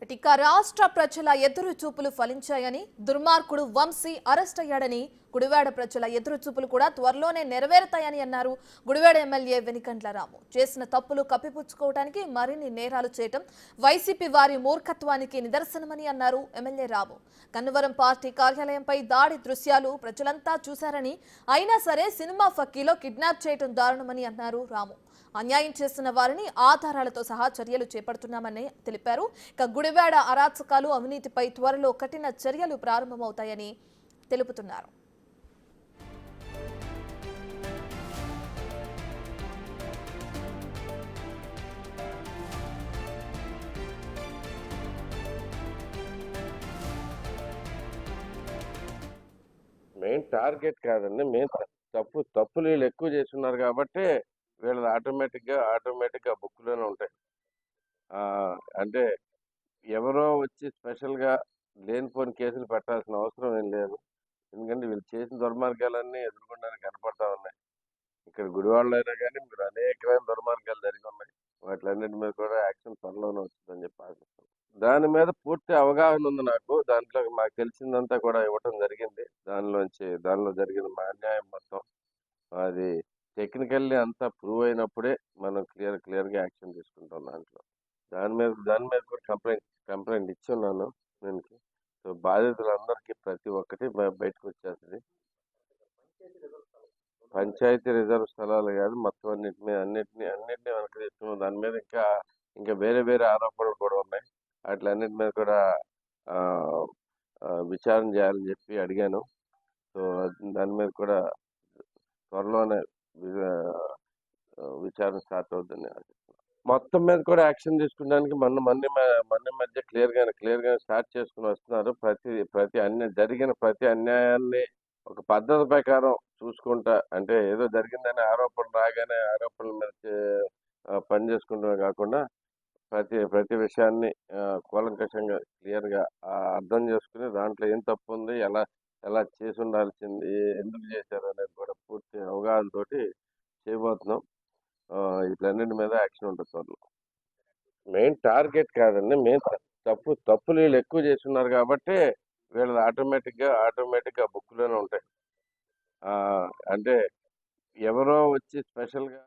ఇక రాష్ట్ర ప్రజల ఎదురు చూపులు ఫలించాయని దుర్మార్గుడు వంశీ అరెస్ట్ అయ్యాడని గుడివాడ ప్రజల ఎదురు చూపులు కూడా త్వరలోనే నెరవేరుతాయని అన్నారు గుడివాడ ఎమ్మెల్యే వెనికండ్ల రాము. చేసిన తప్పులు కప్పిపుచ్చుకోవడానికి మరిన్ని నేరాలు చేయటం వైసీపీ వారి మూర్ఖత్వానికి నిదర్శనమని అన్నారు ఎమ్మెల్యే రాము. గన్నవరం పార్టీ కార్యాలయంపై దాడి దృశ్యాలు ప్రజలంతా చూశారని, అయినా సరే సినిమా ఫక్కీలో కిడ్నాప్ చేయటం దారుణమని అన్నారు రాము. అన్యాయం చేస్తున్న వారిని ఆధారాలతో సహా చర్యలు చేపడుతున్నామని తెలిపారు. ఇక గుడివాడ అరాచకాలు అవినీతిపై త్వరలో కఠిన చర్యలు ప్రారంభమవుతాయని తెలుపుతున్నారు. మెయిన్ టార్గెట్ కాదండి. మెయిన్ తప్పులు వీళ్ళు ఎక్కువ చేస్తున్నారు కాబట్టి వీళ్ళది ఆటోమేటిక్గా బుక్లోనే ఉంటాయి. అంటే ఎవరో వచ్చి స్పెషల్గా లేనిపోని కేసులు పెట్టాల్సిన అవసరం ఏం లేదు. ఎందుకంటే వీళ్ళు చేసిన దుర్మార్గాలన్నీ ఎదుర్కొనడానికి కనపడతా ఉన్నాయి. ఇక్కడ గుడివాడలో అయినా కానీ మీరు అనేకమైన దుర్మార్గాలు జరిగి ఉన్నాయి. వాటిలన్నిటి మీద కూడా యాక్షన్ త్వరలోనే వస్తుందని చెప్పి ఆశిస్తాం. దాని మీద పూర్తి అవగాహన ఉంది నాకు. దాంట్లో మాకు తెలిసిందంతా కూడా ఇవ్వటం జరిగింది. దానిలో జరిగిన మా అన్యాయం మొత్తం అది టెక్నికల్లీ అంతా ప్రూవ్ అయినప్పుడే మనం క్లియర్గా యాక్షన్ తీసుకుంటాం. దాని మీద కూడా కంప్లైంట్ ఇచ్చున్నాను దీనికి. సో బాధితులందరికీ ప్రతి ఒక్కటి బయటకు వచ్చేస్తుంది. పంచాయతీ రిజర్వ్ స్థలాలు కాదు, మొత్తం అన్నిటిని వెనక్కి తెచ్చుకున్నాం. దాని మీద ఇంకా వేరే ఆరోపణలు కూడా ఉన్నాయి. వాటిలన్నిటి మీద కూడా విచారణ చేయాలని చెప్పి అడిగాను. సో దాని మీద కూడా త్వరలోనే విచారణ స్టార్ట్ అవుతుంది. మొత్తం మీద కూడా యాక్షన్ తీసుకోవడానికి మన మధ్య క్లియర్గా స్టార్ట్ చేసుకుని వస్తున్నారు. జరిగిన ప్రతి అన్యాయాన్ని ఒక పద్ధతి ప్రకారం చూసుకుంటా, అంటే ఏదో జరిగిందని రాగానే ఆరోపణల మీద పని చేసుకుంటూ కాకుండా ప్రతి విషయాన్ని కూలంకషంగా క్లియర్గా అర్థం చేసుకుని దాంట్లో ఏం తప్పు ఉంది, ఎలా చేసి ఉండాల్సింది, ఎందుకు చేశారు అనేది కూడా పూర్తి అవగాహనతోటి చేయబోతున్నాం. వీటన్నిటి మీద యాక్షన్ ఉంటుంది. మెయిన్ టార్గెట్ కాదండి. మెయిన్ తప్పులు వీళ్ళు ఎక్కువ చేస్తున్నారు కాబట్టి వీళ్ళది ఆటోమేటిక్గా బుక్లోనే ఉంటాయి. అంటే ఎవరో వచ్చి స్పెషల్గా